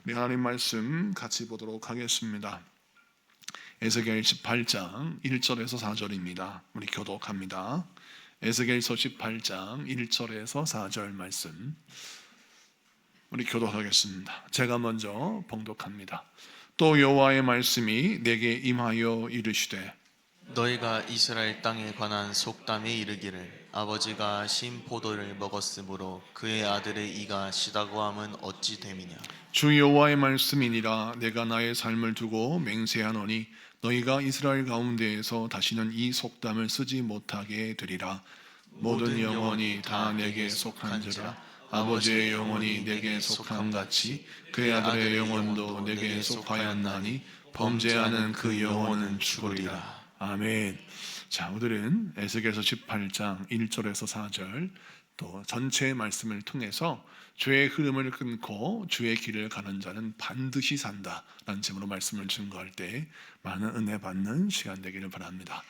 우리 하나님 말씀 같이 보도록 하겠습니다. 에스겔 18장 1절에서 4절입니다. 우리 교독합니다. 에스겔서 18장 1절에서 4절 말씀 우리 교독하겠습니다. 제가 먼저 봉독합니다. 또 여호와의 말씀이 내게 임하여 이르시되 너희가 이스라엘 땅에 관한 속담에 이르기를 아버지가 신 포도를 먹었으므로 그의 아들의 이가 시다고 함은 어찌 됨이냐. 주 여호와의 말씀이니라. 내가 나의 삶을 두고 맹세하노니 너희가 이스라엘 가운데에서 다시는 이 속담을 쓰지 못하게 되리라. 모든 영혼이 다 내게 속한지라. 아버지의 영혼이 내게 속함 같이 그의 아들의 영혼도 내게 속하였나니 범죄하는 그 영혼은 죽으리라. 아멘. 자, 오늘은 에스겔서 18장 1절에서 4절 또 전체의 말씀을 통해서 죄의 흐름을 끊고 주의 길을 가는 자는 반드시 산다라는 제목으로 말씀을 증거할 때 많은 은혜 받는 시간 되기를 바랍니다.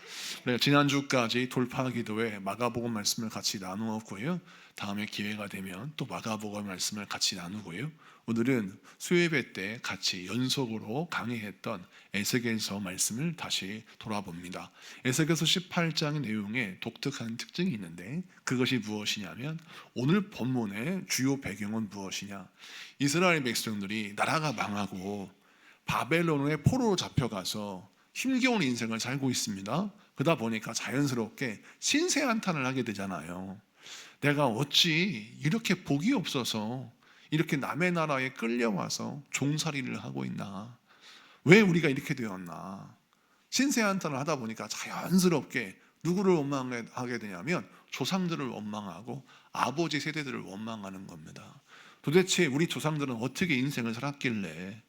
우리가 지난주까지 돌파기도회 마가복음 말씀을 같이 나누었고요. 다음에 기회가 되면 또 마가복음 말씀을 같이 나누고요. 오늘은 수요예배 때 같이 연속으로 강의했던 에스겔서 말씀을 다시 돌아봅니다. 에스겔서 18장의 내용에 독특한 특징이 있는데 그것이 무엇이냐면 오늘 본문의 주요 배경은 무엇이냐. 이스라엘 백성들이 나라가 망하고 바벨론의 포로로 잡혀가서 힘겨운 인생을 살고 있습니다. 그러다 보니까 자연스럽게 신세한탄을 하게 되잖아요. 내가 어찌 이렇게 복이 없어서 이렇게 남의 나라에 끌려와서 종살이를 하고 있나? 왜 우리가 이렇게 되었나? 신세한탄을 하다 보니까 자연스럽게 누구를 원망하게 되냐면 조상들을 원망하고 아버지 세대들을 원망하는 겁니다. 도대체 우리 조상들은 어떻게 인생을 살았길래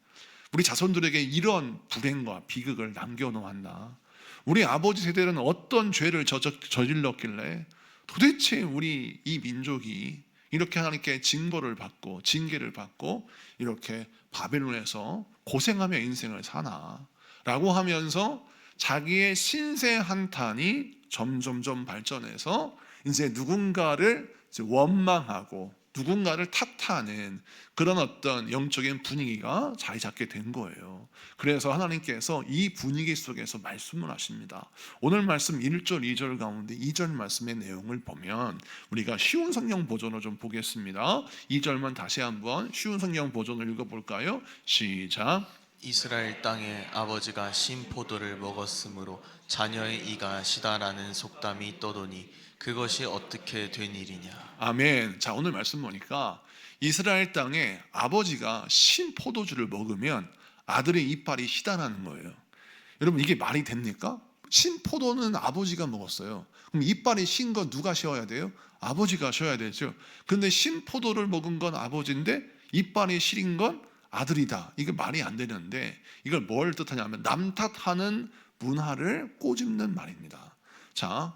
우리 자손들에게 이런 불행과 비극을 남겨놓았나? 우리 아버지 세대는 어떤 죄를 저질렀길래 도대체 우리 이 민족이 이렇게 하나님께 징벌을 받고 징계를 받고 이렇게 바벨론에서 고생하며 인생을 사나? 라고 하면서 자기의 신세 한탄이 점점점 발전해서 이제 누군가를 원망하고 누군가를 탓하는 그런 어떤 영적인 분위기가 자리 잡게 된 거예요. 그래서 하나님께서 이 분위기 속에서 말씀을 하십니다. 오늘 말씀 1절, 2절 가운데 2절 말씀의 내용을 보면 우리가 쉬운 성경 버전을 좀 보겠습니다. 2절만 다시 한번 쉬운 성경 버전을 읽어볼까요? 시작. 이스라엘 땅에 아버지가 신 포도를 먹었으므로 자녀의 이가 시다라는 속담이 떠도니 그것이 어떻게 된 일이냐. 아멘. 자, 오늘 말씀 보니까 이스라엘 땅에 아버지가 신 포도주를 먹으면 아들의 이빨이 시다라는 거예요. 여러분, 이게 말이 됩니까? 신 포도는 아버지가 먹었어요. 그럼 이빨이 신 건 누가 쉬어야 돼요? 아버지가 쉬어야 되죠. 근데 신 포도를 먹은 건 아버지인데 이빨이 시린 건 아들이다. 이게 말이 안 되는데 이걸 뭘 뜻하냐면 남 탓하는 문화를 꼬집는 말입니다. 자,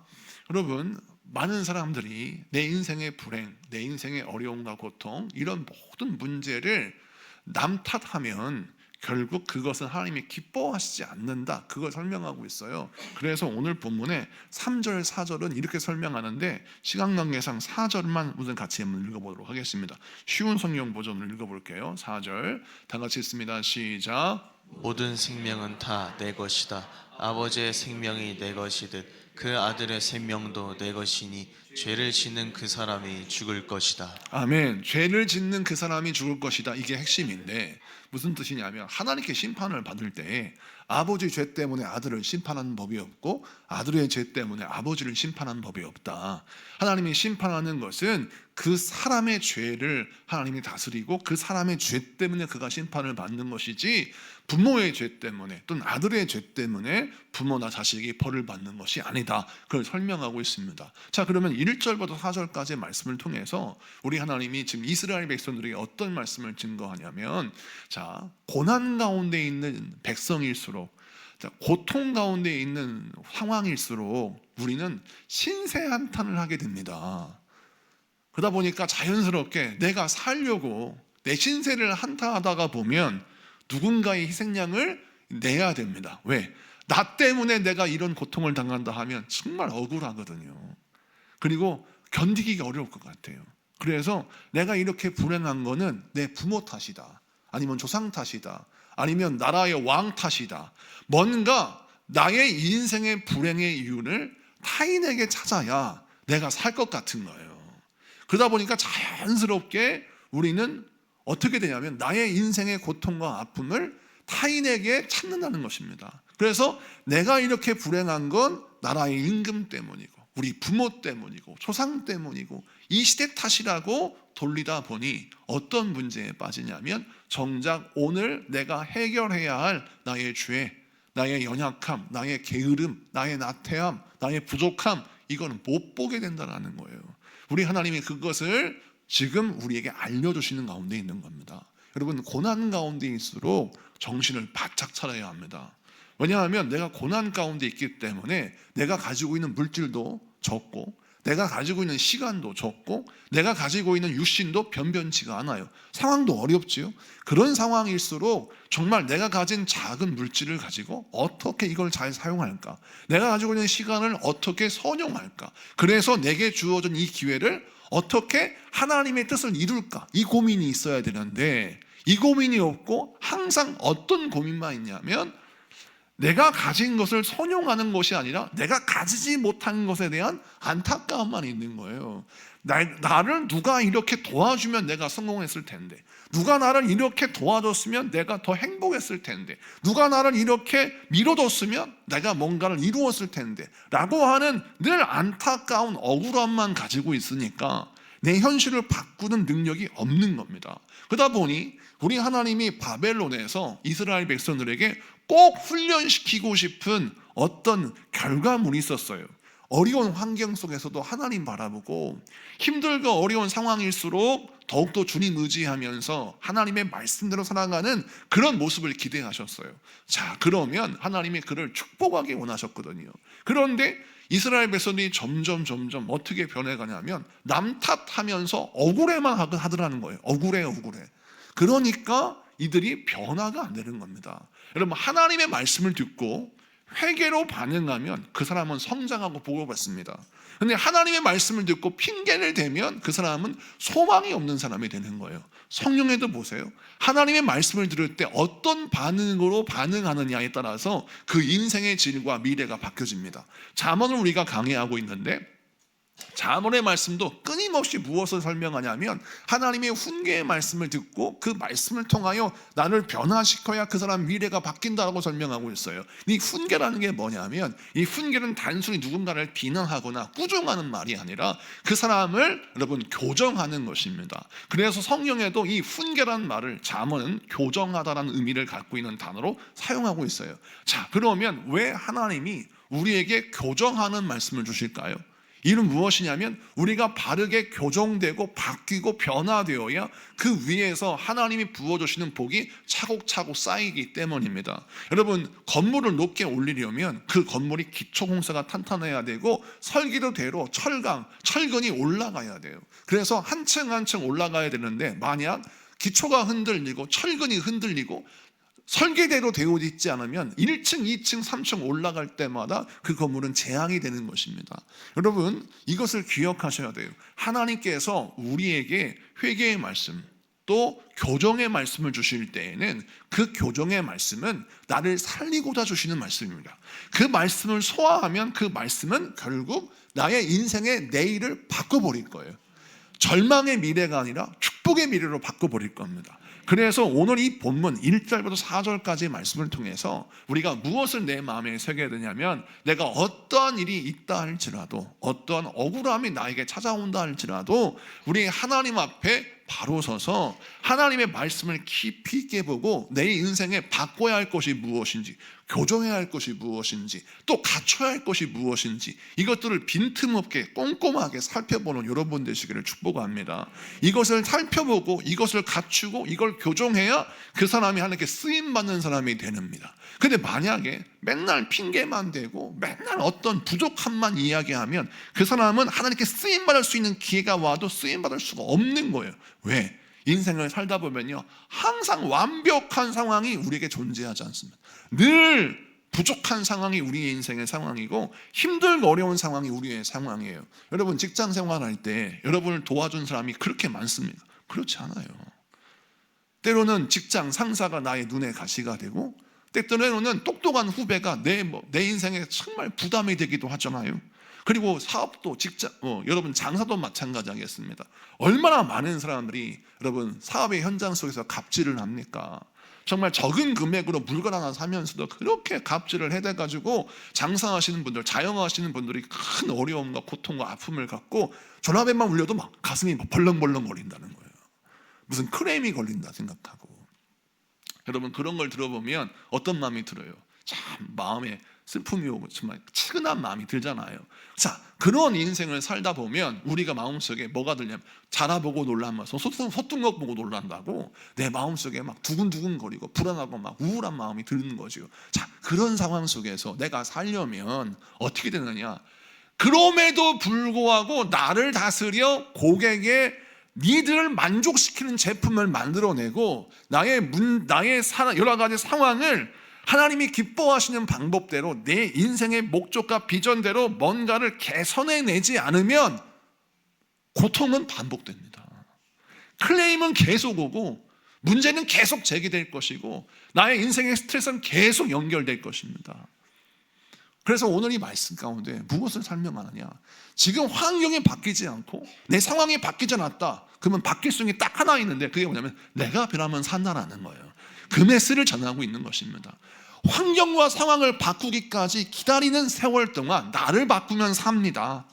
여러분, 많은 사람들이 내 인생의 불행, 내 인생의 어려움과 고통 이런 모든 문제를 남 탓하면 결국 그것은 하나님이 기뻐하시지 않는다. 그걸 설명하고 있어요. 그래서 오늘 본문에 3절, 4절은 이렇게 설명하는데 시간 관계상 4절만 우선 같이 한번 읽어보도록 하겠습니다. 쉬운 성경 버전을 읽어볼게요. 4절 다 같이 읽습니다. 시작. 모든 생명은 다 내 것이다. 아버지의 생명이 내 것이듯 그 아들의 생명도 내 것이니 죄를 짓는 그 사람이 죽을 것이다. 아멘. 죄를 짓는 그 사람이 죽을 것이다. 이게 핵심인데 무슨 뜻이냐면 하나님께 심판을 받을 때 아버지 죄 때문에 아들을 심판하는 법이 없고 아들의 죄 때문에 아버지를 심판하는 법이 없다. 하나님이 심판하는 것은 그 사람의 죄를 하나님이 다스리고 그 사람의 죄 때문에 그가 심판을 받는 것이지 부모의 죄 때문에 또는 아들의 죄 때문에 부모나 자식이 벌을 받는 것이 아니다. 그걸 설명하고 있습니다. 자, 그러면 1절부터 4절까지의 말씀을 통해서 우리 하나님이 지금 이스라엘 백성들에게 어떤 말씀을 증거하냐면 자, 고난 가운데 있는 백성일수록 고통 가운데 있는 상황일수록 우리는 신세한탄을 하게 됩니다. 그러다 보니까 자연스럽게 내가 살려고 내 신세를 한탄하다가 보면 누군가의 희생양을 내야 됩니다. 왜? 나 때문에 내가 이런 고통을 당한다 하면 정말 억울하거든요. 그리고 견디기가 어려울 것 같아요. 그래서 내가 이렇게 불행한 거는 내 부모 탓이다. 아니면 조상 탓이다, 아니면 나라의 왕 탓이다, 뭔가 나의 인생의 불행의 이유를 타인에게 찾아야 내가 살 것 같은 거예요. 그러다 보니까 자연스럽게 우리는 어떻게 되냐면 나의 인생의 고통과 아픔을 타인에게 찾는다는 것입니다. 그래서 내가 이렇게 불행한 건 나라의 임금 때문이고 우리 부모 때문이고 조상 때문이고 이 시대 탓이라고 돌리다 보니 어떤 문제에 빠지냐면 정작 오늘 내가 해결해야 할 나의 죄, 나의 연약함, 나의 게으름, 나의 나태함, 나의 부족함, 이거는 못 보게 된다는 거예요. 우리 하나님이 그것을 지금 우리에게 알려주시는 가운데 있는 겁니다. 여러분, 고난 가운데일수록 정신을 바짝 차려야 합니다. 왜냐하면 내가 고난 가운데 있기 때문에 내가 가지고 있는 물질도 적고 내가 가지고 있는 시간도 적고 내가 가지고 있는 육신도 변변치가 않아요. 상황도 어렵지요. 그런 상황일수록 정말 내가 가진 작은 물질을 가지고 어떻게 이걸 잘 사용할까, 내가 가지고 있는 시간을 어떻게 선용할까, 그래서 내게 주어진 이 기회를 어떻게 하나님의 뜻을 이룰까, 이 고민이 있어야 되는데 이 고민이 없고 항상 어떤 고민만 있냐면 내가 가진 것을 선용하는 것이 아니라 내가 가지지 못한 것에 대한 안타까움만 있는 거예요. 나를 누가 이렇게 도와주면 내가 성공했을 텐데, 누가 나를 이렇게 도와줬으면 내가 더 행복했을 텐데, 누가 나를 이렇게 밀어줬으면 내가 뭔가를 이루었을 텐데 라고 하는 늘 안타까운 억울함만 가지고 있으니까 내 현실을 바꾸는 능력이 없는 겁니다. 그러다 보니 우리 하나님이 바벨론에서 이스라엘 백성들에게 꼭 훈련시키고 싶은 어떤 결과물이 있었어요. 어려운 환경 속에서도 하나님 바라보고 힘들고 어려운 상황일수록 더욱더 주님 의지하면서 하나님의 말씀대로 살아가는 그런 모습을 기대하셨어요. 자, 그러면 하나님이 그를 축복하기 원하셨거든요. 그런데 이스라엘 백성들이 점점 어떻게 변해가냐면 남 탓하면서 억울해만 하더라는 거예요. 억울해. 그러니까 이들이 변화가 안 되는 겁니다. 여러분, 하나님의 말씀을 듣고 회개로 반응하면 그 사람은 성장하고 복을 받습니다. 그런데 하나님의 말씀을 듣고 핑계를 대면 그 사람은 소망이 없는 사람이 되는 거예요. 성령에도 보세요. 하나님의 말씀을 들을 때 어떤 반응으로 반응하느냐에 따라서 그 인생의 질과 미래가 바뀌어집니다. 잠언을 우리가 강의하고 있는데 잠언의 말씀도 끊임없이 무엇을 설명하냐면 하나님의 훈계의 말씀을 듣고 그 말씀을 통하여 나를 변화시켜야 그 사람 미래가 바뀐다고 설명하고 있어요. 이 훈계라는 게 뭐냐면 이 훈계는 단순히 누군가를 비난하거나 꾸중하는 말이 아니라 그 사람을 여러분 교정하는 것입니다. 그래서 성경에도 이 훈계라는 말을 잠언은 교정하다라는 의미를 갖고 있는 단어로 사용하고 있어요. 자, 그러면 왜 하나님이 우리에게 교정하는 말씀을 주실까요? 이는 무엇이냐면 우리가 바르게 교정되고 바뀌고 변화되어야 그 위에서 하나님이 부어주시는 복이 차곡차곡 쌓이기 때문입니다. 여러분, 건물을 높게 올리려면 그 건물이 기초공사가 탄탄해야 되고 설계도대로 철근이 올라가야 돼요. 그래서 한 층 한 층 올라가야 되는데 만약 기초가 흔들리고 철근이 흔들리고 설계대로 되어 있지 않으면 1층, 2층, 3층 올라갈 때마다 그 건물은 재앙이 되는 것입니다. 여러분, 이것을 기억하셔야 돼요. 하나님께서 우리에게 회개의 말씀 또 교정의 말씀을 주실 때에는 그 교정의 말씀은 나를 살리고자 주시는 말씀입니다. 그 말씀을 소화하면 그 말씀은 결국 나의 인생의 내일을 바꿔버릴 거예요. 절망의 미래가 아니라 축복의 미래로 바꿔버릴 겁니다. 그래서 오늘 이 본문 1절부터 4절까지의 말씀을 통해서 우리가 무엇을 내 마음에 새겨야 되냐면 내가 어떠한 일이 있다 할지라도 어떠한 억울함이 나에게 찾아온다 할지라도 우리 하나님 앞에 바로 서서 하나님의 말씀을 깊이 있게 보고 내 인생에 바꿔야 할 것이 무엇인지, 교정해야 할 것이 무엇인지, 또 갖춰야 할 것이 무엇인지 이것들을 빈틈없게 꼼꼼하게 살펴보는 여러분 되시기를 축복합니다. 이것을 살펴보고 이것을 갖추고 이걸 교정해야 그 사람이 하나님께 쓰임받는 사람이 됩니다. 근데 만약에 맨날 핑계만 대고 맨날 어떤 부족함만 이야기하면 그 사람은 하나님께 쓰임받을 수 있는 기회가 와도 쓰임받을 수가 없는 거예요. 왜? 인생을 살다 보면요 항상 완벽한 상황이 우리에게 존재하지 않습니다. 늘 부족한 상황이 우리의 인생의 상황이고 힘들고 어려운 상황이 우리의 상황이에요. 여러분, 직장 생활할 때 여러분을 도와준 사람이 그렇게 많습니까? 그렇지 않아요. 때로는 직장 상사가 나의 눈에 가시가 되고, 때로는 똑똑한 후배가 내 인생에 정말 부담이 되기도 하잖아요. 그리고 사업도 여러분 장사도 마찬가지겠습니다. 얼마나 많은 사람들이 여러분 사업의 현장 속에서 갑질을 합니까? 정말 적은 금액으로 물건 하나 사면서도 그렇게 갑질을 해대가지고 장사하시는 분들, 자영하시는 분들이 큰 어려움과 고통과 아픔을 갖고 전화벨만 울려도 막 가슴이 벌렁벌렁 거린다는 거예요. 무슨 크레임이 걸린다 생각하고. 여러분 그런 걸 들어보면 어떤 마음이 들어요? 참 마음에 슬픔이 오고 정말 측은한 마음이 들잖아요. 자, 그런 인생을 살다 보면 우리가 마음속에 뭐가 들냐면 자라보고 놀라면서 소뚱 것 보고 놀란다고 내 마음속에 막 두근두근거리고 불안하고 막 우울한 마음이 드는 거죠. 자, 그런 상황 속에서 내가 살려면 어떻게 되느냐? 그럼에도 불구하고 나를 다스려 고객의 니들을 만족시키는 제품을 만들어내고 나의 여러 가지 상황을 하나님이 기뻐하시는 방법대로 내 인생의 목적과 비전대로 뭔가를 개선해내지 않으면 고통은 반복됩니다. 클레임은 계속 오고 문제는 계속 제기될 것이고 나의 인생의 스트레스는 계속 연결될 것입니다. 그래서 오늘 이 말씀 가운데 무엇을 설명하느냐? 지금 환경이 바뀌지 않고 내 상황이 바뀌지 않았다. 그러면 바뀔 수 있는 게 딱 하나 있는데 그게 뭐냐면 내가 변하면 산다라는 거예요. 그 메시지를 전하고 있는 것입니다. 환경과 상황을 바꾸기까지 기다리는 세월 동안 나를 바꾸면 삽니다.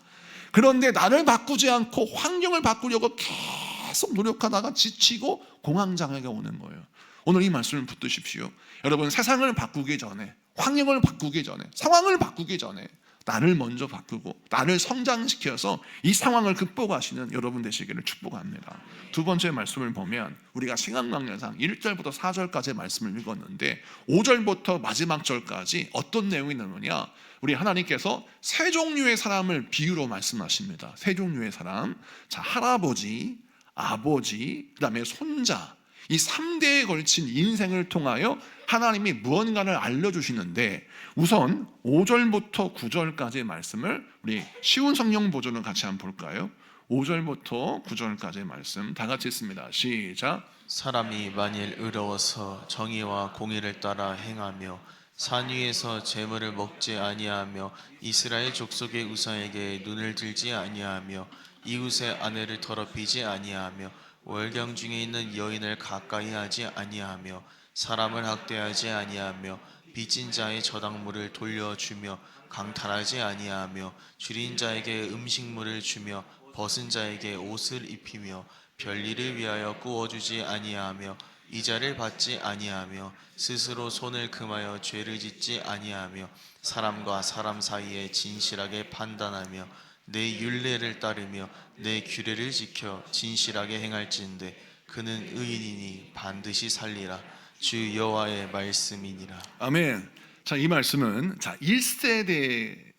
그런데 나를 바꾸지 않고 환경을 바꾸려고 계속 노력하다가 지치고 공황장애가 오는 거예요. 오늘 이 말씀을 붙드십시오. 여러분 세상을 바꾸기 전에, 환경을 바꾸기 전에, 상황을 바꾸기 전에 나를 먼저 바꾸고 나를 성장시켜서 이 상황을 극복하시는 여러분 되시기를 축복합니다. 두 번째 말씀을 보면 우리가 신앙강령상 1절부터 4절까지의 말씀을 읽었는데 5절부터 마지막 절까지 어떤 내용이 나오느냐? 우리 하나님께서 세 종류의 사람을 비유로 말씀하십니다. 세 종류의 사람, 자, 할아버지, 아버지, 그 다음에 손자, 이 3대에 걸친 인생을 통하여 하나님이 무언가를 알려주시는데 우선 5절부터 9절까지의 말씀을 우리 쉬운 성경 버전을 같이 한번 볼까요? 5절부터 9절까지의 말씀 다 같이 읽습니다. 시작. 사람이 만일 의로워서 정의와 공의를 따라 행하며 산 위에서 재물을 먹지 아니하며 이스라엘 족속의 우상에게 눈을 들지 아니하며 이웃의 아내를 더럽히지 아니하며 월경 중에 있는 여인을 가까이 하지 아니하며 사람을 학대하지 아니하며 빚진 자의 저당물을 돌려주며 강탈하지 아니하며 줄인 자에게 음식물을 주며 벗은 자에게 옷을 입히며 별일을 위하여 구워주지 아니하며 이자를 받지 아니하며 스스로 손을 금하여 죄를 짓지 아니하며 사람과 사람 사이에 진실하게 판단하며 내 율례를 따르며 내 규례를 지켜 진실하게 행할진대 그는 의인이니 반드시 살리라. 주 여호와의 말씀이니라. 아멘. 자, 이 말씀은 1세대의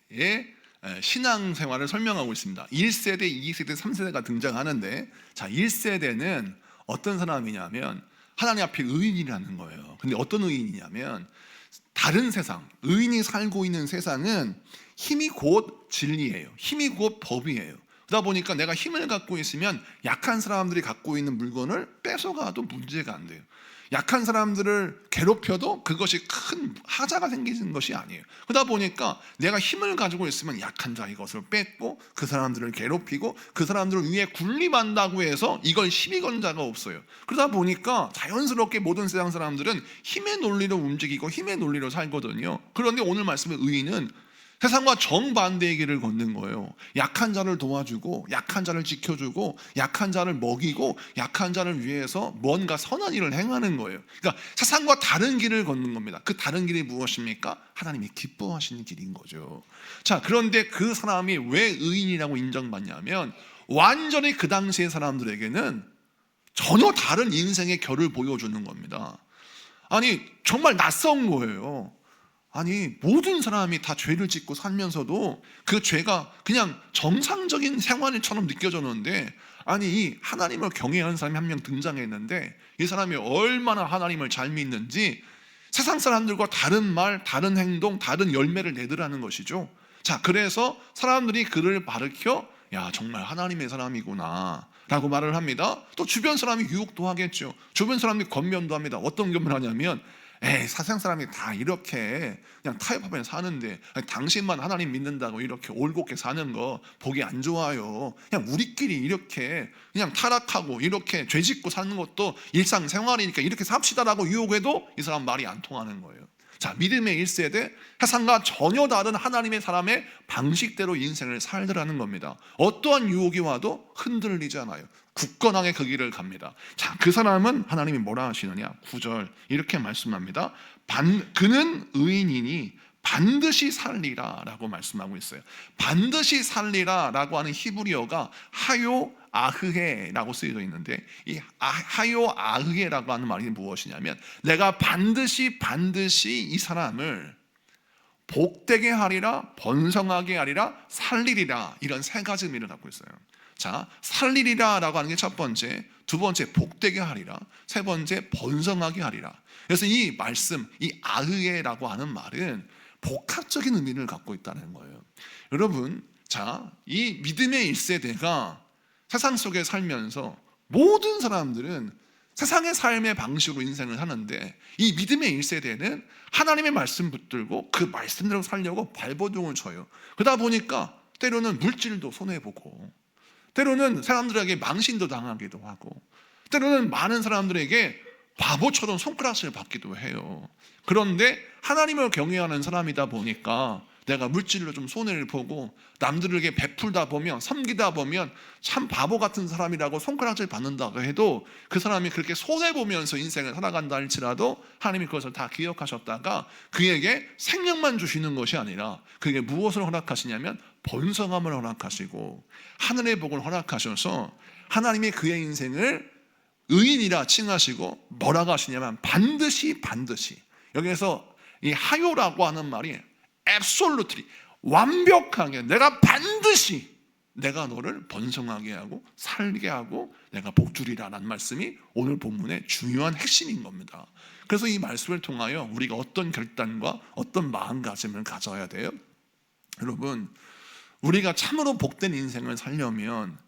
신앙생활을 설명하고 있습니다. 1세대, 2세대, 3세대가 등장하는데 자, 1세대는 어떤 사람이냐면 하나님 앞에 의인이라는 거예요. 근데 어떤 의인이냐면 다른 세상, 의인이 살고 있는 세상은 힘이 곧 진리예요. 힘이 곧 법이에요. 그러다 보니까 내가 힘을 갖고 있으면 약한 사람들이 갖고 있는 물건을 뺏어가도 문제가 안 돼요. 약한 사람들을 괴롭혀도 그것이 큰 하자가 생기는 것이 아니에요. 그러다 보니까 내가 힘을 가지고 있으면 약한 자의 것을 뺏고 그 사람들을 괴롭히고 그 사람들을 위해 군림한다고 해서 이걸 시비 건 자가 없어요. 그러다 보니까 자연스럽게 모든 세상 사람들은 힘의 논리로 움직이고 힘의 논리로 살거든요. 그런데 오늘 말씀의 의의는 세상과 정반대의 길을 걷는 거예요. 약한 자를 도와주고 약한 자를 지켜주고 약한 자를 먹이고 약한 자를 위해서 뭔가 선한 일을 행하는 거예요. 그러니까 세상과 다른 길을 걷는 겁니다. 그 다른 길이 무엇입니까? 하나님이 기뻐하시는 길인 거죠. 자, 그런데 그 사람이 왜 의인이라고 인정받냐면 완전히 그 당시의 사람들에게는 전혀 다른 인생의 결을 보여주는 겁니다. 아니 정말 낯선 거예요. 아니 모든 사람이 다 죄를 짓고 살면서도 그 죄가 그냥 정상적인 생활처럼 느껴졌는데 아니 이 하나님을 경외하는 사람이 한 명 등장했는데 이 사람이 얼마나 하나님을 잘 믿는지 세상 사람들과 다른 말, 다른 행동, 다른 열매를 내더라는 것이죠. 자, 그래서 사람들이 그를 가르쳐 야 정말 하나님의 사람이구나 라고 말을 합니다. 또 주변 사람이 유혹도 하겠죠. 주변 사람이 권면도 합니다. 어떤 권면하냐면 세상 사람이 다 이렇게 그냥 타협하면 사는데 당신만 하나님 믿는다고 이렇게 올곧게 사는 거 보기 안 좋아요. 그냥 우리끼리 이렇게 그냥 타락하고 이렇게 죄짓고 사는 것도 일상생활이니까 이렇게 삽시다라고 유혹해도 이 사람 말이 안 통하는 거예요. 자, 믿음의 1세대, 세상과 전혀 다른 하나님의 사람의 방식대로 인생을 살더라는 겁니다. 어떠한 유혹이 와도 흔들리지 않아요. 굳건하게 그 길을 갑니다. 자, 그 사람은 하나님이 뭐라 하시느냐? 9절 이렇게 말씀합니다. 그는 의인이니 반드시 살리라 라고 말씀하고 있어요. 반드시 살리라 라고 하는 히브리어가 하요 아흐헤라고 쓰여져 있는데, 이 하요 아흐헤라고 하는 말이 무엇이냐면 내가 반드시 이 사람을 복되게 하리라, 번성하게 하리라, 살리리라, 이런 세 가지 의미를 갖고 있어요. 자, 살리리라 라고 하는 게 첫 번째, 두 번째 복되게 하리라, 세 번째 번성하게 하리라. 그래서 이 말씀, 이 아흐헤라고 하는 말은 복합적인 의미를 갖고 있다는 거예요. 여러분, 자, 이 믿음의 1세대가 세상 속에 살면서 모든 사람들은 세상의 삶의 방식으로 인생을 하는데, 이 믿음의 1세대는 하나님의 말씀 붙들고 그 말씀대로 살려고 발버둥을 쳐요. 그러다 보니까 때로는 물질도 손해보고, 때로는 사람들에게 망신도 당하기도 하고, 때로는 많은 사람들에게 바보처럼 손가락질 받기도 해요. 그런데 하나님을 경외하는 사람이다 보니까 내가 물질로 좀 손해를 보고 남들에게 베풀다 보면, 섬기다 보면 참 바보 같은 사람이라고 손가락질 받는다고 해도 그 사람이 그렇게 손해보면서 인생을 살아간다 할지라도 하나님이 그것을 다 기억하셨다가 그에게 생명만 주시는 것이 아니라 그에게 무엇을 허락하시냐면 번성함을 허락하시고 하늘의 복을 허락하셔서 하나님이 그의 인생을 의인이라 칭하시고 뭐라고 하시냐면 반드시, 여기에서 이 하요라고 하는 말이 absolutely, 완벽하게 내가 반드시 내가 너를 번성하게 하고 살게 하고 내가 복주리라는 말씀이 오늘 본문의 중요한 핵심인 겁니다. 그래서 이 말씀을 통하여 우리가 어떤 결단과 어떤 마음가짐을 가져야 돼요? 여러분, 우리가 참으로 복된 인생을 살려면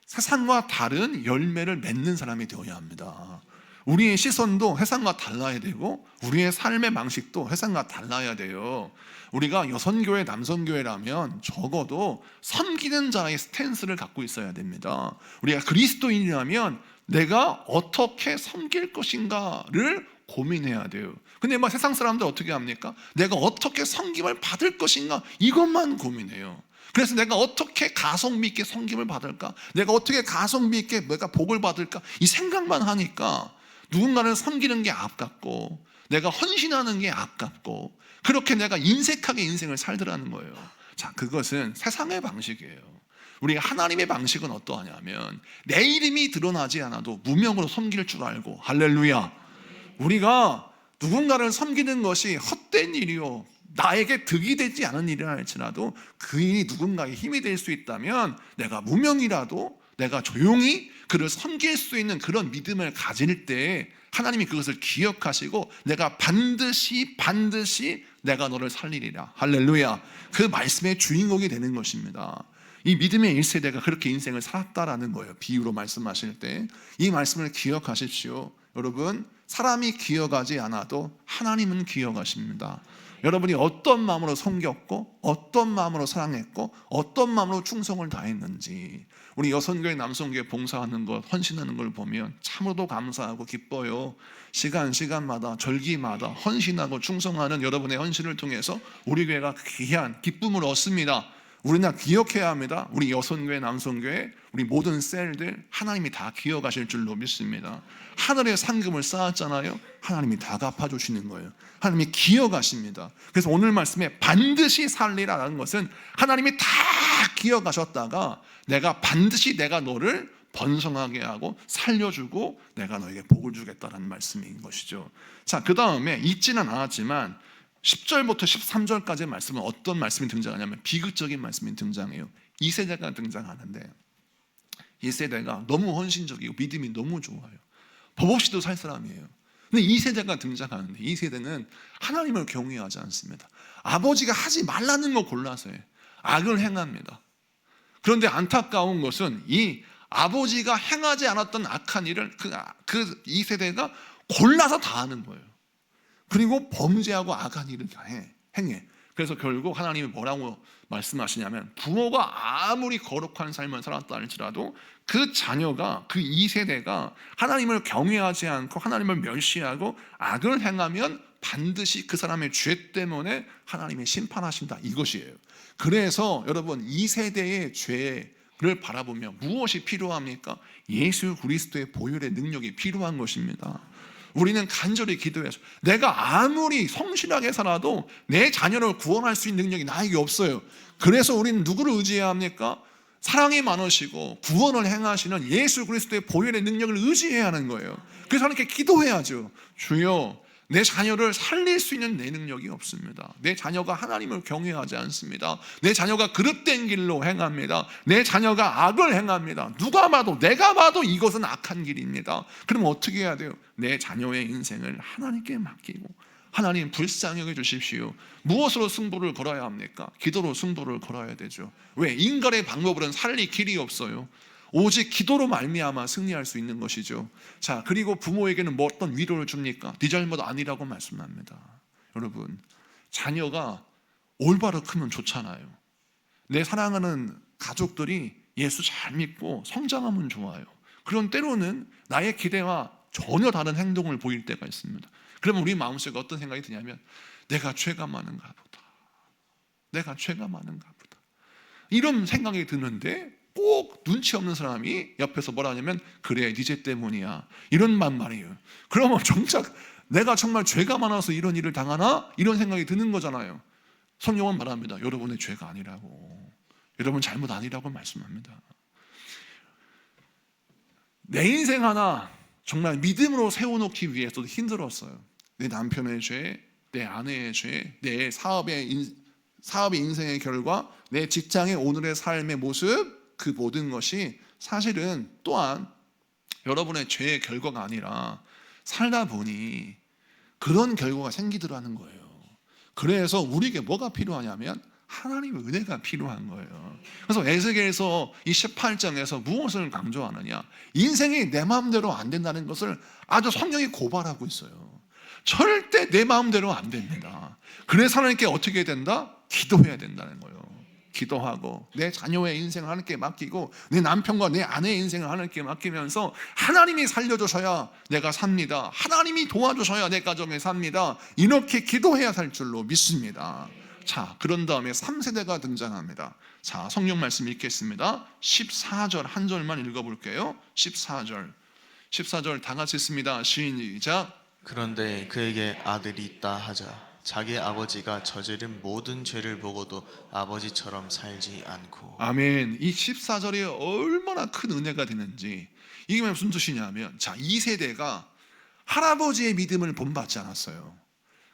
세상과 다른 열매를 맺는 사람이 되어야 합니다. 우리의 시선도 세상과 달라야 되고 우리의 삶의 방식도 세상과 달라야 돼요. 우리가 여선교회, 남선교회라면 적어도 섬기는 자의 스탠스를 갖고 있어야 됩니다. 우리가 그리스도인이라면 내가 어떻게 섬길 것인가를 고민해야 돼요. 근데 세상 사람들 어떻게 합니까? 내가 어떻게 섬김을 받을 것인가, 이것만 고민해요. 그래서 내가 어떻게 가성비 있게 섬김을 받을까, 내가 어떻게 가성비 있게 내가 복을 받을까, 이 생각만 하니까 누군가를 섬기는 게 아깝고 내가 헌신하는 게 아깝고 그렇게 내가 인색하게 인생을 살더라는 거예요. 자, 그것은 세상의 방식이에요. 우리 하나님의 방식은 어떠하냐면 내 이름이 드러나지 않아도 무명으로 섬길 줄 알고, 할렐루야, 우리가 누군가를 섬기는 것이 헛된 일이요 나에게 득이 되지 않은 일이라 할지라도 그 일이 누군가의 힘이 될 수 있다면 내가 무명이라도 내가 조용히 그를 섬길 수 있는 그런 믿음을 가질 때 하나님이 그것을 기억하시고 내가 반드시 내가 너를 살리리라, 할렐루야, 그 말씀의 주인공이 되는 것입니다. 이 믿음의 1세대가 그렇게 인생을 살았다라는 거예요. 비유로 말씀하실 때 이 말씀을 기억하십시오. 여러분, 사람이 기억하지 않아도 하나님은 기억하십니다. 여러분이 어떤 마음으로 섬겼고 어떤 마음으로 사랑했고 어떤 마음으로 충성을 다했는지, 우리 여선교회, 남선교회 봉사하는 것, 헌신하는 걸 보면 참으로도 감사하고 기뻐요. 시간마다 절기마다 헌신하고 충성하는 여러분의 헌신을 통해서 우리 교회가 귀한 기쁨을 얻습니다. 우리나 기억해야 합니다. 우리 여선교회, 남선교회, 우리 모든 셀들 하나님이 다 기억하실 줄로 믿습니다. 하늘에 상금을 쌓았잖아요. 하나님이 다 갚아주시는 거예요. 하나님이 기억하십니다. 그래서 오늘 말씀에 반드시 살리라는 것은 하나님이 다 기억하셨다가 내가 반드시 내가 너를 번성하게 하고 살려주고 내가 너에게 복을 주겠다는 말씀인 것이죠. 자, 그 다음에 있지는 않았지만 10절부터 13절까지의 말씀은 어떤 말씀이 등장하냐면 비극적인 말씀이 등장해요. 2세대가 등장하는데 이 세대가 너무 헌신적이고 믿음이 너무 좋아요. 법 없이도 살 사람이에요. 근데 2세대가 등장하는데 이 세대는 하나님을 경외하지 않습니다. 아버지가 하지 말라는 거 골라서 악을 행합니다. 그런데 안타까운 것은 이 아버지가 행하지 않았던 악한 일을 그 2세대가 골라서 다 하는 거예요. 그리고 범죄하고 악한 일을 행해. 그래서 결국 하나님이 뭐라고 말씀하시냐면, 부모가 아무리 거룩한 삶을 살았다 할지라도 그 자녀가, 그 2세대가 하나님을 경외하지 않고 하나님을 멸시하고 악을 행하면 반드시 그 사람의 죄 때문에 하나님이 심판하신다, 이것이에요. 그래서 여러분, 2세대의 죄를 바라보면 무엇이 필요합니까? 예수 그리스도의 보혈의 능력이 필요한 것입니다. 우리는 간절히 기도해서, 내가 아무리 성실하게 살아도 내 자녀를 구원할 수 있는 능력이 나에게 없어요. 그래서 우리는 누구를 의지해야 합니까? 사랑이 많으시고 구원을 행하시는 예수 그리스도의 보혈의 능력을 의지해야 하는 거예요. 그래서 하나님께 기도해야죠. 주여, 내 자녀를 살릴 수 있는 내 능력이 없습니다. 내 자녀가 하나님을 경외하지 않습니다. 내 자녀가 그릇된 길로 행합니다. 내 자녀가 악을 행합니다. 누가 봐도, 내가 봐도 이것은 악한 길입니다. 그럼 어떻게 해야 돼요? 내 자녀의 인생을 하나님께 맡기고, 하나님 불쌍히 여겨 주십시오. 무엇으로 승부를 걸어야 합니까? 기도로 승부를 걸어야 되죠. 왜? 인간의 방법으로는 살릴 길이 없어요. 오직 기도로 말미암아 승리할 수 있는 것이죠. 자, 그리고 부모에게는 뭐 어떤 위로를 줍니까? 네 잘못 아니라고 말씀합니다. 여러분, 자녀가 올바로 크면 좋잖아요. 내 사랑하는 가족들이 예수 잘 믿고 성장하면 좋아요. 그런 때로는 나의 기대와 전혀 다른 행동을 보일 때가 있습니다. 그러면 우리 마음속에 어떤 생각이 드냐면, 내가 죄가 많은가 보다, 내가 죄가 많은가 보다, 이런 생각이 드는데, 꼭 눈치 없는 사람이 옆에서 뭐라 하냐면, 그래, 네 죄 때문이야, 이런 말이에요. 그러면 정작 내가 정말 죄가 많아서 이런 일을 당하나? 이런 생각이 드는 거잖아요. 성경은 말합니다. 여러분의 죄가 아니라고, 여러분 잘못 아니라고 말씀합니다. 내 인생 하나 정말 믿음으로 세워놓기 위해서도 힘들었어요. 내 남편의 죄, 내 아내의 죄, 내 사업의 인생의 결과, 내 직장의 오늘의 삶의 모습, 그 모든 것이 사실은 또한 여러분의 죄의 결과가 아니라 살다 보니 그런 결과가 생기더라는 거예요. 그래서 우리에게 뭐가 필요하냐면 하나님의 은혜가 필요한 거예요. 그래서 에스겔서 이 18장에서 무엇을 강조하느냐, 인생이 내 마음대로 안 된다는 것을 아주 성경이 고발하고 있어요. 절대 내 마음대로 안 됩니다. 그래서 하나님께 어떻게 해야 된다? 기도해야 된다는 거예요. 기도하고 내 자녀의 인생을 하나님께 맡기고, 내 남편과 내 아내의 인생을 하나님께 맡기면서 하나님이 살려주셔야 내가 삽니다, 하나님이 도와주셔야 내 가정에 삽니다, 이렇게 기도해야 살 줄로 믿습니다. 자, 그런 다음에 3세대가 등장합니다. 자, 성경 말씀 읽겠습니다. 14절 한 절만 읽어볼게요. 14절 다 같이 읽습니다. 시작. 그런데 그에게 아들이 있다 하자 자기 아버지가 저지른 모든 죄를 보고도 아버지처럼 살지 않고. 아멘. 이 14절이 얼마나 큰 은혜가 되는지. 이게 무슨 뜻이냐면, 자, 2세대가 할아버지의 믿음을 본받지 않았어요.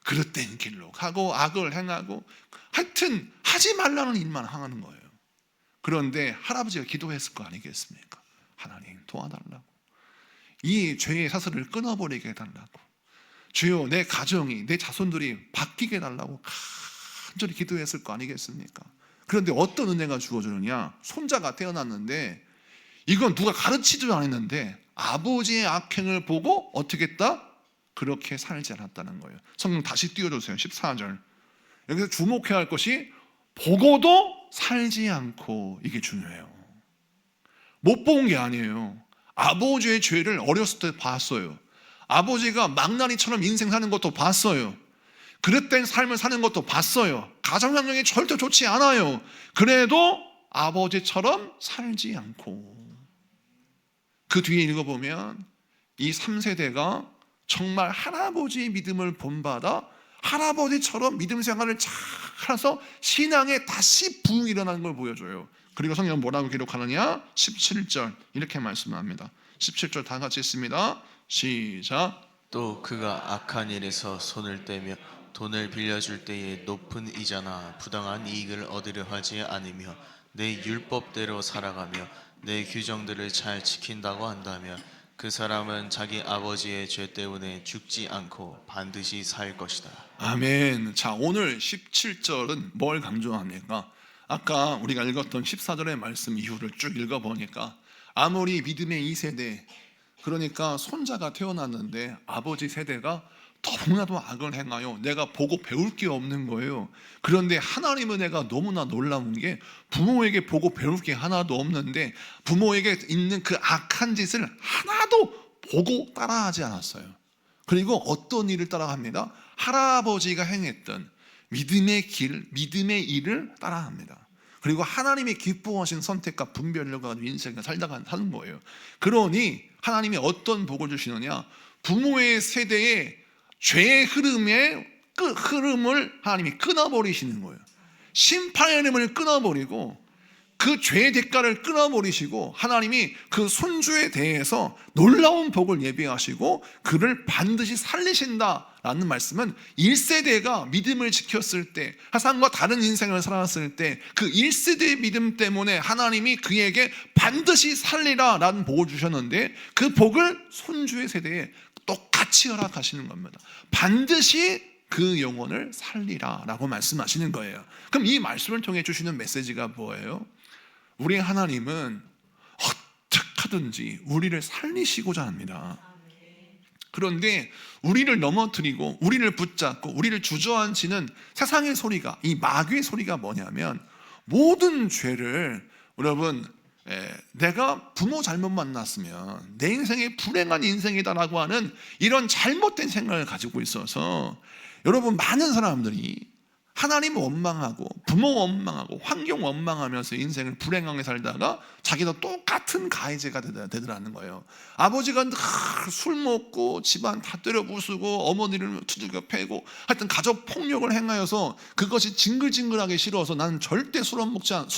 그릇된 길로 가고 악을 행하고, 하여튼 하지 말라는 일만 하는 거예요. 그런데 할아버지가 기도했을 거 아니겠습니까? 하나님 도와달라고, 이 죄의 사슬을 끊어버리게 해달라고, 주여 내 가정이, 내 자손들이 바뀌게 해달라고 간절히 기도했을 거 아니겠습니까? 그런데 어떤 은혜가 주어지느냐, 손자가 태어났는데 이건 누가 가르치지도 않았는데 아버지의 악행을 보고 어떻게 했다? 그렇게 살지 않았다는 거예요. 성경 다시 띄워주세요. 14절. 여기서 주목해야 할 것이 보고도 살지 않고, 이게 중요해요. 못 본 게 아니에요. 아버지의 죄를 어렸을 때 봤어요. 아버지가 망나니처럼 인생 사는 것도 봤어요. 그릇된 삶을 사는 것도 봤어요. 가정 환경이 절대 좋지 않아요. 그래도 아버지처럼 살지 않고, 그 뒤에 읽어보면 이 3세대가 정말 할아버지의 믿음을 본받아 할아버지처럼 믿음 생활을 잘 해서 신앙에 다시 부흥이 일어나는 걸 보여줘요. 그리고 성경은 뭐라고 기록하느냐? 17절 이렇게 말씀합니다. 17절 다 같이 읽습니다. 시작. 또 그가 악한 일에서 손을 떼며 돈을 빌려줄 때에 높은 이자나 부당한 이익을 얻으려 하지 않으며 내 율법대로 살아가며 내 규정들을 잘 지킨다고 한다면 그 사람은 자기 아버지의 죄 때문에 죽지 않고 반드시 살 것이다. 아멘. 자, 오늘 17절은 뭘 강조합니까? 아까 우리가 읽었던 14절의 말씀 이후를 쭉 읽어보니까 아무리 믿음의 2세대, 그러니까 손자가 태어났는데 아버지 세대가 너무나도 악을 행하여 내가 보고 배울 게 없는 거예요. 그런데 하나님은 내가 너무나 놀라운 게 부모에게 보고 배울 게 하나도 없는데 부모에게 있는 그 악한 짓을 하나도 보고 따라하지 않았어요. 그리고 어떤 일을 따라합니다? 할아버지가 행했던 믿음의 길, 믿음의 일을 따라합니다. 그리고 하나님이 기뻐하신 선택과 분별력을 가지고 인생을 살다가 사는 거예요. 그러니 하나님이 어떤 복을 주시느냐? 부모의 세대에 죄의 흐름을 하나님이 끊어버리시는 거예요. 심판의 흐름을 끊어버리고 그 죄의 대가를 끊어버리시고 하나님이 그 손주에 대해서 놀라운 복을 예비하시고 그를 반드시 살리신다라는 말씀은 1세대가 믿음을 지켰을 때, 세상과 다른 인생을 살았을 때 그 1세대의 믿음 때문에 하나님이 그에게 반드시 살리라라는 복을 주셨는데 그 복을 손주의 세대에 똑같이 허락하시는 겁니다. 반드시 그 영혼을 살리라라고 말씀하시는 거예요. 그럼 이 말씀을 통해 주시는 메시지가 뭐예요? 우리 하나님은 어떻게 하든지 우리를 살리시고자 합니다. 그런데 우리를 넘어뜨리고 우리를 붙잡고 우리를 주저앉히는 세상의 소리가, 이 마귀의 소리가 뭐냐면 모든 죄를, 여러분, 내가 부모 잘못 만났으면 내 인생이 불행한 인생이다라고 하는 이런 잘못된 생각을 가지고 있어서 여러분, 많은 사람들이 하나님 원망하고 부모 원망하고 환경 원망하면서 인생을 불행하게 살다가 자기도 똑같은 가해자가 되더라는 거예요. 아버지가 술 먹고 집안 다 때려 부수고 어머니를 두들겨 패고 하여튼 가족 폭력을 행하여서 그것이 징글징글하게 싫어서 나는 절대 술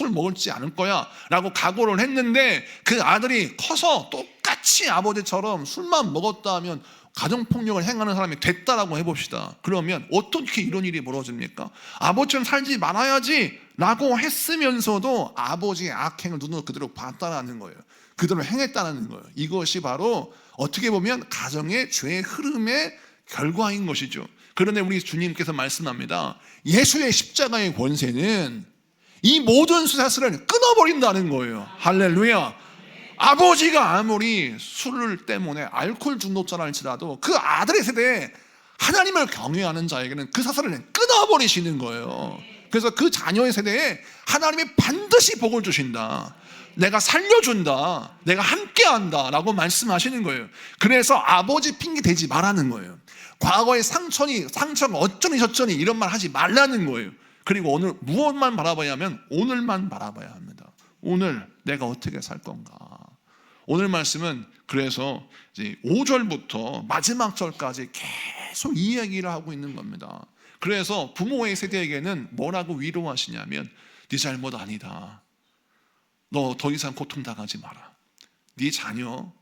먹지 않을 거야 라고 각오를 했는데 그 아들이 커서 똑같이 아버지처럼 술만 먹었다 하면 가정폭력을 행하는 사람이 됐다라고 해봅시다. 그러면 어떻게 이런 일이 벌어집니까? 아버지처럼 살지 말아야지 라고 했으면서도 아버지의 악행을 눈으로 그대로 봤다라는 거예요. 그대로 행했다는 거예요. 이것이 바로 어떻게 보면 가정의 죄의 흐름의 결과인 것이죠. 그런데 우리 주님께서 말씀합니다. 예수의 십자가의 권세는 이 모든 수사슬을 끊어버린다는 거예요. 할렐루야. 아버지가 아무리 술 때문에 알코올 중독자라 할지라도 그 아들의 세대에 하나님을 경외하는 자에게는 그 사슬을 끊어버리시는 거예요. 그래서 그 자녀의 세대에 하나님이 반드시 복을 주신다, 내가 살려준다, 내가 함께한다 라고 말씀하시는 거예요. 그래서 아버지 핑계 대지 말라는 거예요. 과거의 상처가 어쩌니 저쩌니 이런 말 하지 말라는 거예요. 그리고 오늘 무엇만 바라봐야 하면 오늘만 바라봐야 합니다. 오늘 내가 어떻게 살 건가. 오늘 말씀은 그래서 이제 5절부터 마지막 절까지 계속 이 이야기를 하고 있는 겁니다. 그래서 부모의 세대에게는 뭐라고 위로하시냐면 네 잘못 아니다, 너 더 이상 고통당하지 마라, 네 자녀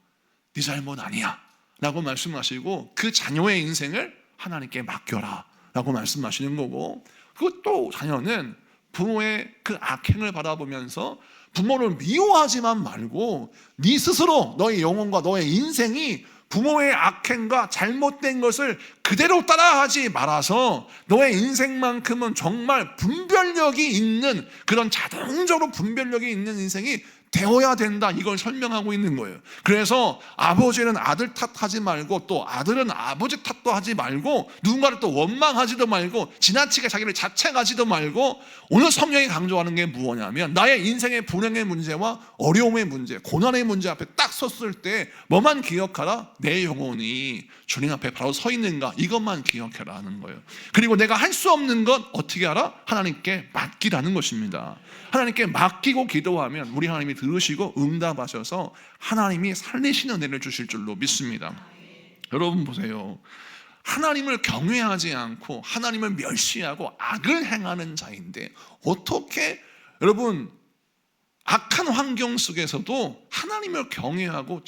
네 잘못 아니야 라고 말씀하시고 그 자녀의 인생을 하나님께 맡겨라 라고 말씀하시는 거고, 그리고 또 자녀는 부모의 그 악행을 바라보면서 부모를 미워하지만 말고 네 스스로 너의 영혼과 너의 인생이 부모의 악행과 잘못된 것을 그대로 따라하지 말아서 너의 인생만큼은 정말 분별력이 있는, 그런 자동적으로 분별력이 있는 인생이 되어야 된다, 이걸 설명하고 있는 거예요. 그래서 아버지는 아들 탓하지 말고 또 아들은 아버지 탓도 하지 말고 누군가를 또 원망하지도 말고 지나치게 자기를 자책하지도 말고, 오늘 성경이 강조하는 게 무엇이냐면 나의 인생의 불행의 문제와 어려움의 문제, 고난의 문제 앞에 딱 섰을 때 뭐만 기억하라? 내 영혼이 주님 앞에 바로 서 있는가, 이것만 기억해라 하는 거예요. 그리고 내가 할 수 없는 것 어떻게 알아? 하나님께 맡기라는 것입니다. 하나님께 맡기고 기도하면 우리 하나님이 들으시고 응답하셔서 하나님이 살리시는 은혜를 주실 줄로 믿습니다. 여러분 보세요. 하나님을 경외하지 않고 하나님을 멸시하고 악을 행하는 자인데 어떻게 여러분 악한 환경 속에서도 하나님을 경외하고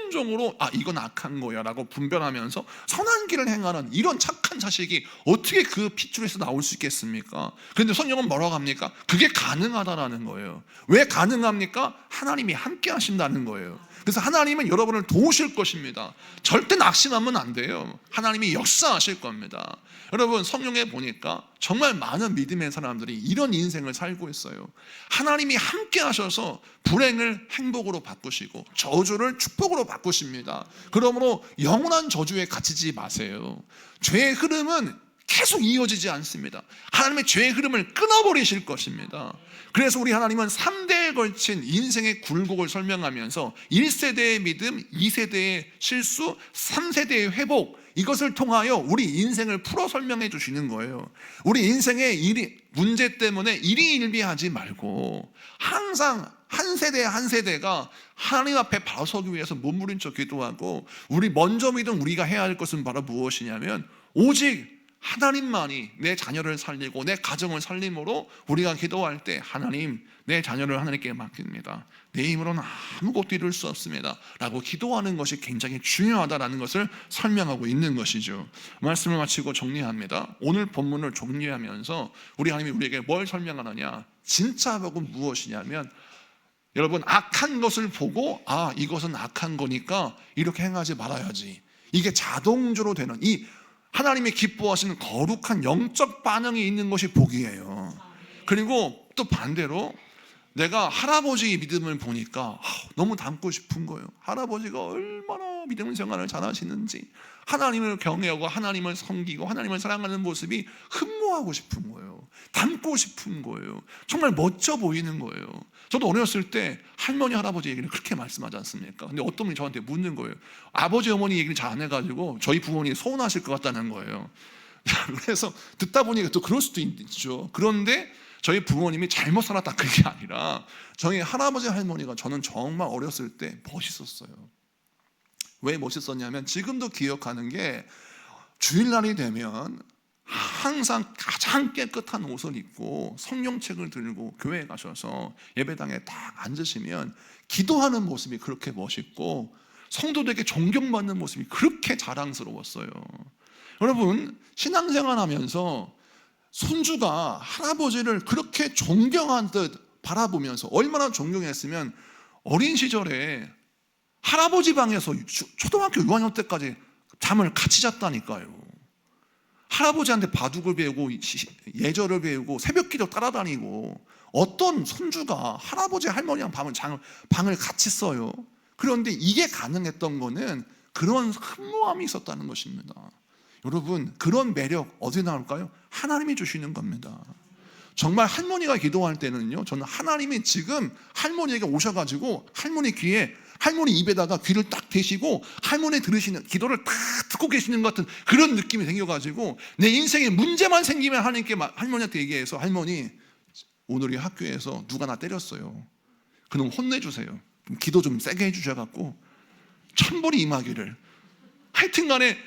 최종적으로 이건 악한 거야 라고 분별하면서 선한 길을 행하는 이런 착한 자식이 어떻게 그 핏줄에서 나올 수 있겠습니까? 그런데 성경은 뭐라고 합니까? 그게 가능하다라는 거예요. 왜 가능합니까? 하나님이 함께 하신다는 거예요. 그래서 하나님은 여러분을 도우실 것입니다. 절대 낙심하면 안 돼요. 하나님이 역사하실 겁니다. 여러분, 성경에 보니까 정말 많은 믿음의 사람들이 이런 인생을 살고 있어요. 하나님이 함께 하셔서 불행을 행복으로 바꾸시고 저주를 축복으로 바꾸십니다. 그러므로 영원한 저주에 갇히지 마세요. 죄의 흐름은 계속 이어지지 않습니다. 하나님의 죄의 흐름을 끊어버리실 것입니다. 그래서 우리 하나님은 3대에 걸친 인생의 굴곡을 설명하면서 1세대의 믿음, 2세대의 실수, 3세대의 회복, 이것을 통하여 우리 인생을 풀어 설명해 주시는 거예요. 우리 인생의 문제 때문에 일희일비하지 말고 항상 한 세대 한 세대가 하나님 앞에 바로 서기 위해서 몸부림쳐 기도하고, 우리 먼저 믿은 우리가 해야 할 것은 바로 무엇이냐면 오직 하나님만이 내 자녀를 살리고 내 가정을 살림으로 우리가 기도할 때 하나님, 내 자녀를 하나님께 맡깁니다. 내 힘으로는 아무것도 이룰 수 없습니다 라고 기도하는 것이 굉장히 중요하다는 것을 설명하고 있는 것이죠. 말씀을 마치고 정리합니다. 오늘 본문을 정리하면서 우리 하나님이 우리에게 뭘 설명하느냐, 진짜 복은 무엇이냐면, 여러분, 악한 것을 보고 이것은 악한 거니까 이렇게 행하지 말아야지, 이게 자동적으로 되는 이 하나님이 기뻐하시는 거룩한 영적 반응이 있는 것이 복이에요. 그리고 또 반대로 내가 할아버지의 믿음을 보니까 너무 닮고 싶은 거예요. 할아버지가 얼마나 믿음 생활을 잘하시는지, 하나님을 경외하고 하나님을 섬기고 하나님을 사랑하는 모습이 흠모하고 싶은 거예요. 닮고 싶은 거예요. 정말 멋져 보이는 거예요. 저도 어렸을 때 할머니 할아버지 얘기를 그렇게 말씀하지 않습니까? 근데 어떤 분이 저한테 묻는 거예요. 아버지 어머니 얘기를 잘 안 해가지고 저희 부모님이 서운하실 것 같다는 거예요. 그래서 듣다 보니까 또 그럴 수도 있죠. 그런데 저희 부모님이 잘못 살았다 그게 아니라 저희 할아버지 할머니가 저는 정말 어렸을 때 멋있었어요. 왜 멋있었냐면, 지금도 기억하는 게 주일날이 되면 항상 가장 깨끗한 옷을 입고 성경책을 들고 교회에 가셔서 예배당에 딱 앉으시면 기도하는 모습이 그렇게 멋있고 성도들에게 존경받는 모습이 그렇게 자랑스러웠어요. 여러분, 신앙생활 하면서 손주가 할아버지를 그렇게 존경한 듯 바라보면서 얼마나 존경했으면 어린 시절에 할아버지 방에서 초등학교 6학년 때까지 잠을 같이 잤다니까요. 할아버지한테 바둑을 배우고 예절을 배우고 새벽기도 따라다니고, 어떤 손주가 할아버지 할머니랑 방을 같이 써요. 그런데 이게 가능했던 거는 그런 흠모함이 있었다는 것입니다. 여러분, 그런 매력 어디서 나올까요? 하나님이 주시는 겁니다. 정말 할머니가 기도할 때는요, 저는 하나님이 지금 할머니에게 오셔가지고 할머니 입에다가 귀를 딱 대시고 할머니 들으시는 기도를 딱 듣고 계시는 것 같은 그런 느낌이 생겨가지고, 내 인생에 문제만 생기면 하나님께 할머니한테 얘기해서, 할머니 오늘 이 학교에서 누가 나 때렸어요. 그놈 혼내주세요. 기도 좀 세게 해주셔갖고 천벌이 임하기를. 하여튼간에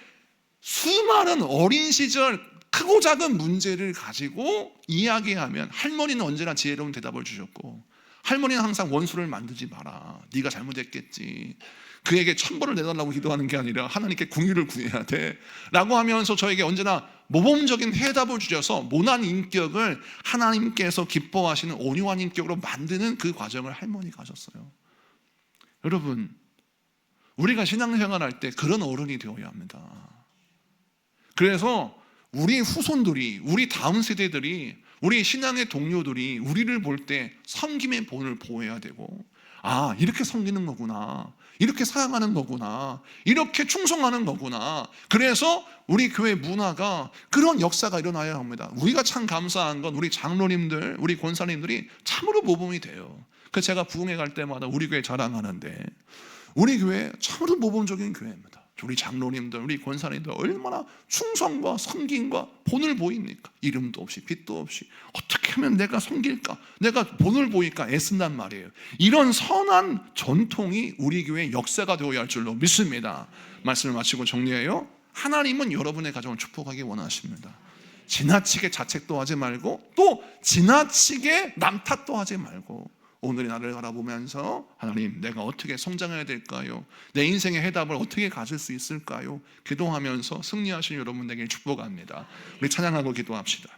수많은 어린 시절 크고 작은 문제를 가지고 이야기하면 할머니는 언제나 지혜로운 대답을 주셨고, 할머니는 항상 원수를 만들지 마라, 네가 잘못했겠지, 그에게 천벌을 내달라고 기도하는 게 아니라 하나님께 궁유를 구해야 돼 라고 하면서 저에게 언제나 모범적인 해답을 주셔서 모난 인격을 하나님께서 기뻐하시는 온유한 인격으로 만드는 그 과정을 할머니가 하셨어요. 여러분, 우리가 신앙생활할 때 그런 어른이 되어야 합니다. 그래서 우리 후손들이, 우리 다음 세대들이, 우리 신앙의 동료들이 우리를 볼 때 섬김의 본을 보여야 되고, 이렇게 섬기는 거구나, 이렇게 사랑하는 거구나, 이렇게 충성하는 거구나. 그래서 우리 교회 문화가 그런 역사가 일어나야 합니다. 우리가 참 감사한 건 우리 장로님들, 우리 권사님들이 참으로 모범이 돼요. 그래서 제가 부흥회 갈 때마다 우리 교회 자랑하는데, 우리 교회 참으로 모범적인 교회입니다. 우리 장로님들, 우리 권사님들 얼마나 충성과 섬김과 본을 보입니까? 이름도 없이 빛도 없이 어떻게 하면 내가 섬길까, 내가 본을 보일까 애쓴단 말이에요. 이런 선한 전통이 우리 교회의 역사가 되어야 할 줄로 믿습니다. 말씀을 마치고 정리해요. 하나님은 여러분의 가정을 축복하기 원하십니다. 지나치게 자책도 하지 말고 또 지나치게 남 탓도 하지 말고 오늘의 나를 바라보면서 하나님, 내가 어떻게 성장해야 될까요? 내 인생의 해답을 어떻게 가질 수 있을까요? 기도하면서 승리하신 여러분 되길 축복합니다. 우리 찬양하고 기도합시다.